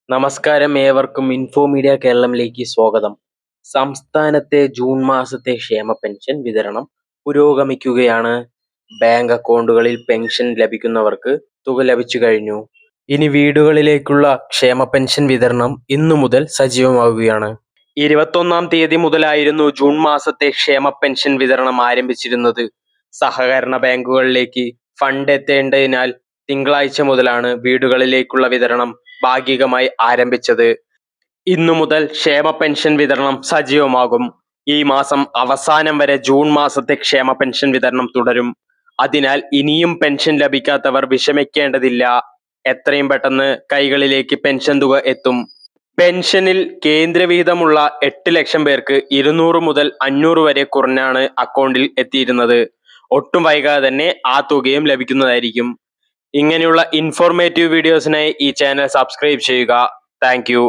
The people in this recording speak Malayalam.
നമസ്കാരം, ഏവർക്കും ഇൻഫോ മീഡിയ കേരളത്തിലേക്ക് സ്വാഗതം. സംസ്ഥാനത്തെ ജൂൺ മാസത്തെ ക്ഷേമ പെൻഷൻ വിതരണം പുരോഗമിക്കുകയാണ്. ബാങ്ക് അക്കൗണ്ടുകളിൽ പെൻഷൻ ലഭിക്കുന്നവർക്ക് തുക ലഭിച്ചു കഴിഞ്ഞു. ഇനി വീടുകളിലേക്കുള്ള ക്ഷേമ പെൻഷൻ വിതരണം ഇന്നു മുതൽ സജീവമാവുകയാണ്. 21-ാം തീയതി മുതലായിരുന്നു ജൂൺ മാസത്തെ ക്ഷേമ പെൻഷൻ വിതരണം ആരംഭിച്ചിരുന്നത്. സഹകരണ ബാങ്കുകളിലേക്ക് ഫണ്ട് എത്തേണ്ടതിനാൽ തിങ്കളാഴ്ച മുതലാണ് വീടുകളിലേക്കുള്ള വിതരണം ഭാഗികമായി ആരംഭിച്ചത്. ഇന്നു മുതൽ ക്ഷേമ പെൻഷൻ വിതരണം സജീവമാകും. ഈ മാസം അവസാനം വരെ ജൂൺ മാസത്തെ ക്ഷേമ പെൻഷൻ വിതരണം തുടരും. അതിനാൽ ഇനിയും പെൻഷൻ ലഭിക്കാത്തവർ വിഷമിക്കേണ്ടതില്ല. എത്രയും പെട്ടെന്ന് കൈകളിലേക്ക് പെൻഷൻ തുക എത്തും. പെൻഷനിൽ കേന്ദ്രവിഹിതമുള്ള 8 ലക്ഷം പേർക്ക് 200 മുതൽ 500 വരെ കുറഞ്ഞാണ് അക്കൗണ്ടിൽ എത്തിയിരുന്നത്. ഒട്ടും വൈകാതെ തന്നെ ആ തുകയും ലഭിക്കുന്നതായിരിക്കും. ഇങ്ങനെയുള്ള ഇൻഫോർമേറ്റീവ് വീഡിയോസിനായി ഈ ചാനൽ സബ്സ്ക്രൈബ് ചെയ്യുക. Thank you.